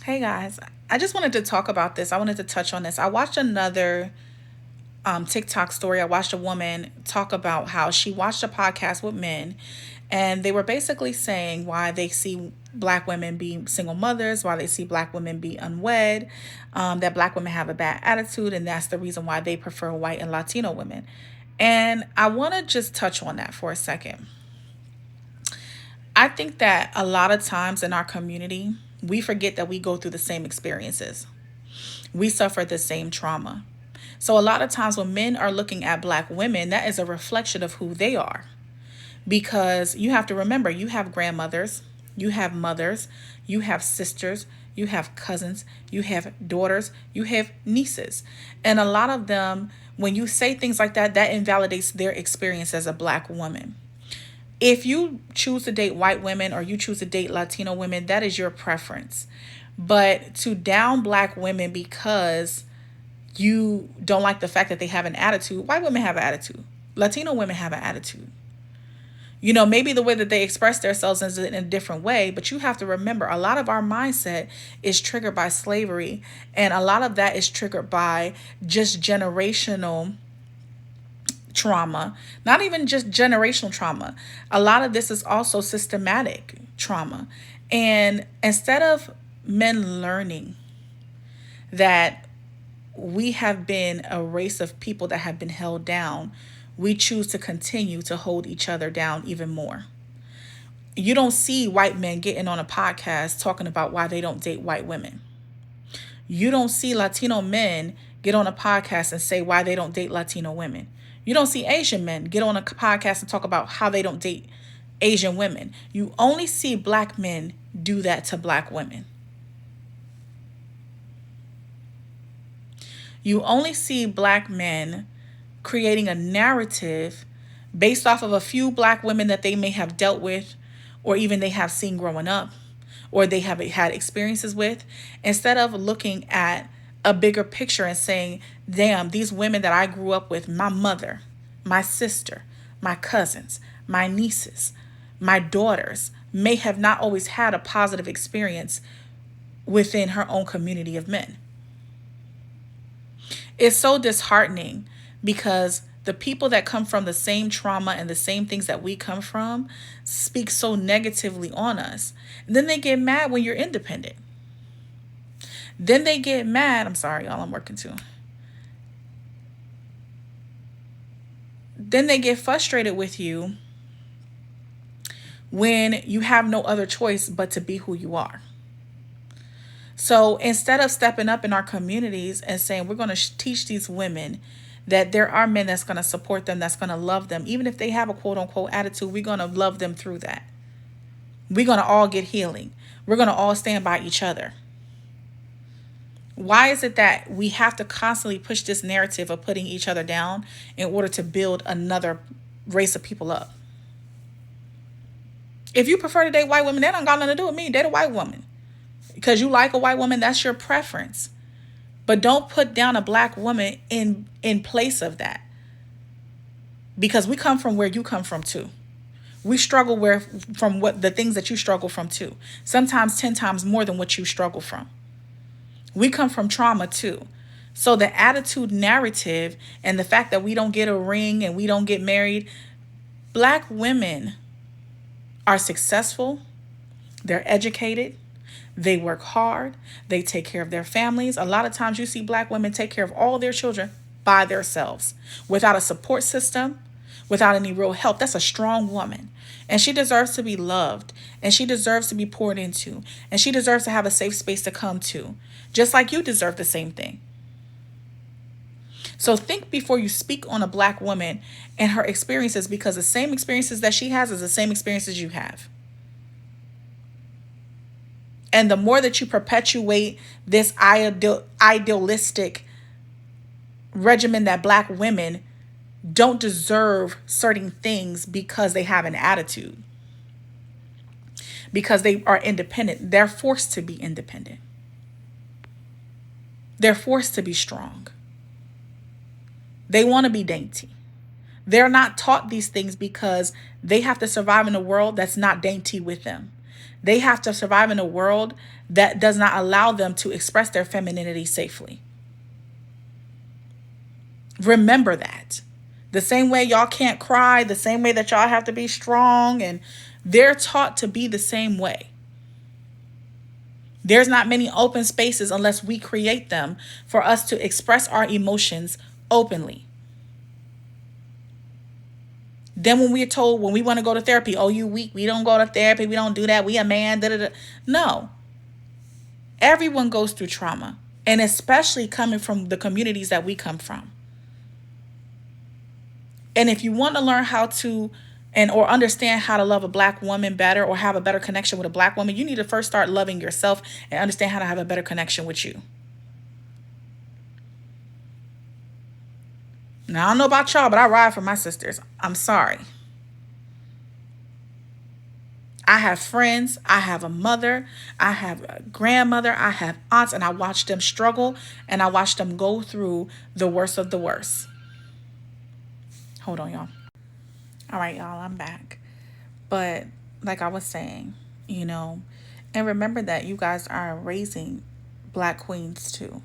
Hey guys, I just wanted to talk about this. I wanted to touch on this. I watched another TikTok story. I watched a woman talk about how she watched a podcast with men, and they were basically saying why they see black women be single mothers, why they see black women be unwed, that black women have a bad attitude, and that's the reason why they prefer white and Latino women. And I want to just touch on that for a second. I think that a lot of times in our community, we forget that we go through the same experiences. We suffer the same trauma. So, a lot of times when men are looking at black women, that is a reflection of who they are. Because you have to remember, you have grandmothers, you have mothers, you have sisters, you have cousins, you have daughters, you have nieces. And a lot of them, when you say things like that, that invalidates their experience as a black woman. If you choose to date white women or you choose to date Latino women, that is your preference. But to down black women because you don't like the fact that they have an attitude, white women have an attitude. Latino women have an attitude. Maybe the way that they express themselves is in a different way, but you have to remember a lot of our mindset is triggered by slavery, and a lot of that is triggered by just generational trauma, not even just generational trauma. A lot of this is also systematic trauma. And instead of men learning that we have been a race of people that have been held down, we choose to continue to hold each other down even more. You don't see white men getting on a podcast talking about why they don't date white women. You don't see Latino men get on a podcast and say why they don't date Latino women. You don't see Asian men get on a podcast and talk about how they don't date Asian women. You only see black men do that to black women. You only see black men creating a narrative based off of a few black women that they may have dealt with, or even they have seen growing up, or they have had experiences with, instead of looking at a bigger picture and saying, damn, these women that I grew up with, my mother, my sister, my cousins, my nieces, my daughters, may have not always had a positive experience within her own community of men. It's so disheartening because the people that come from the same trauma and the same things that we come from speak so negatively on us. And then they get mad when you're independent. Then they get mad. I'm sorry, y'all, I'm working too. Then they get frustrated with you when you have no other choice but to be who you are. So instead of stepping up in our communities and saying, we're going to teach these women that there are men that's going to support them, that's going to love them, even if they have a quote unquote attitude, we're going to love them through that. We're going to all get healing. We're going to all stand by each other. Why is it that we have to constantly push this narrative of putting each other down in order to build another race of people up? If you prefer to date white women, that don't got nothing to do with me. Date a white woman. Because you like a white woman, that's your preference. But don't put down a black woman in place of that. Because we come from where you come from too. We struggle from what the things that you struggle from too. Sometimes 10 times more than what you struggle from. We come from trauma too. So the attitude narrative and the fact that we don't get a ring and we don't get married, black women are successful, they're educated, they work hard, they take care of their families. A lot of times you see black women take care of all their children by themselves without a support system, without any real help. That's a strong woman. And she deserves to be loved, and she deserves to be poured into, and she deserves to have a safe space to come to, just like you deserve the same thing. So think before you speak on a black woman and her experiences, because the same experiences that she has is the same experiences you have. And the more that you perpetuate this idealistic regimen that black women don't deserve certain things because they have an attitude, because they are independent, they're forced to be independent. They're forced to be strong. They want to be dainty. They're not taught these things because they have to survive in a world that's not dainty with them. They have to survive in a world that does not allow them to express their femininity safely. Remember that. The same way y'all can't cry, the same way that y'all have to be strong, and they're taught to be the same way. There's not many open spaces unless we create them for us to express our emotions openly. Then when we're told, when we want to go to therapy, oh, you weak, we don't go to therapy, we don't do that, we a man, da da da. No. Everyone goes through trauma, and especially coming from the communities that we come from. And if you want to learn how to and or understand how to love a black woman better or have a better connection with a black woman, you need to first start loving yourself and understand how to have a better connection with you. Now, I don't know about y'all, but I ride for my sisters. I'm sorry. I have friends, I have a mother, I have a grandmother, I have aunts, and I watch them struggle and I watch them go through the worst of the worst. Hold on, y'all. All right, y'all, I'm back. But like I was saying, you know, and remember that you guys are raising black queens too.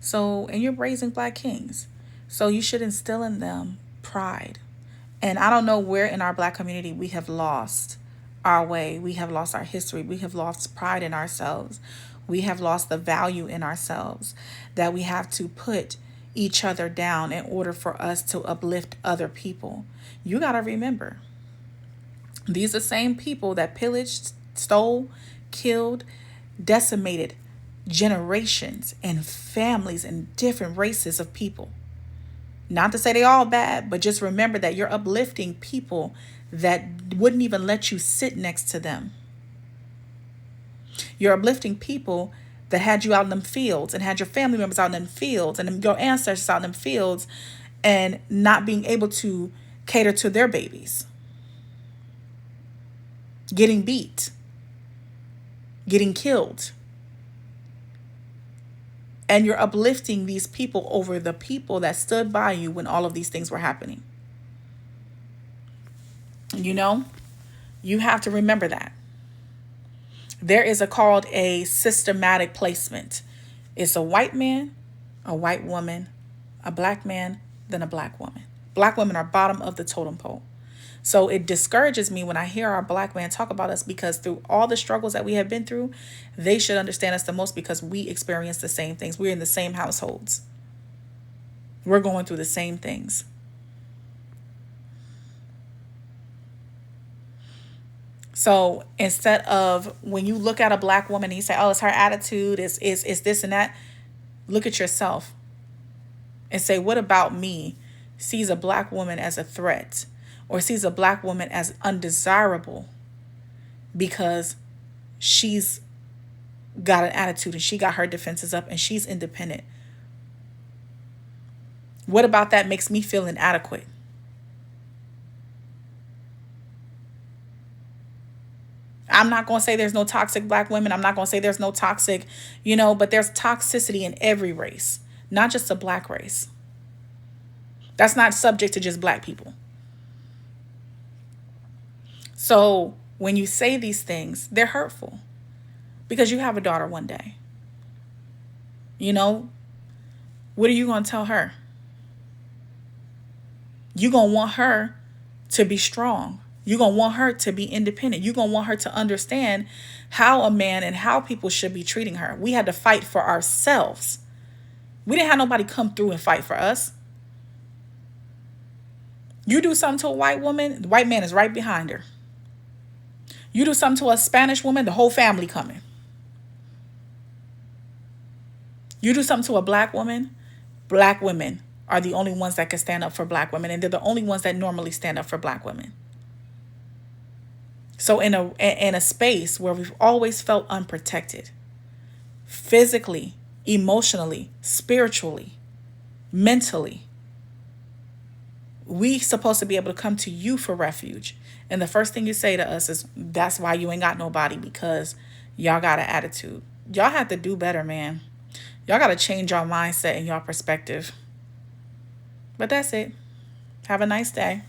So, and you're raising black kings. So you should instill in them pride. And I don't know where in our black community we have lost our way. We have lost our history. We have lost pride in ourselves. We have lost the value in ourselves that we have to put each other down in order for us to uplift other people. You got to remember, these are the same people that pillaged, stole, killed, decimated generations and families and different races of people. Not to say they all bad, but just remember that you're uplifting people that wouldn't even let you sit next to them. You're uplifting people that had you out in them fields and had your family members out in them fields and your ancestors out in them fields and not being able to cater to their babies. Getting beat, getting killed. And you're uplifting these people over the people that stood by you when all of these things were happening. You know, you have to remember that. There is called a systematic placement. It's a white man, a white woman, a black man, then a black woman. Black women are bottom of the totem pole. So it discourages me when I hear our black men talk about us, because through all the struggles that we have been through, they should understand us the most because we experience the same things. We're in the same households. We're going through the same things. So instead of when you look at a black woman and you say, oh, it's her attitude, it's this and that, look at yourself and say, what about me sees a black woman as a threat or sees a black woman as undesirable because she's got an attitude and she got her defenses up and she's independent? What about that makes me feel inadequate? I'm not going to say there's no toxic black women. I'm not going to say there's no toxic, but there's toxicity in every race, not just the black race. That's not subject to just black people. So when you say these things, they're hurtful because you have a daughter one day. What are you going to tell her? You're going to want her to be strong. You're going to want her to be independent. You're going to want her to understand how a man and how people should be treating her. We had to fight for ourselves. We didn't have nobody come through and fight for us. You do something to a white woman, the white man is right behind her. You do something to a Spanish woman, the whole family coming. You do something to a black woman, black women are the only ones that can stand up for black women, and they're the only ones that normally stand up for black women. So in a space where we've always felt unprotected, physically, emotionally, spiritually, mentally, we supposed to be able to come to you for refuge. And the first thing you say to us is, that's why you ain't got nobody, because y'all got an attitude. Y'all have to do better, man. Y'all got to change your mindset and your perspective. But that's it. Have a nice day.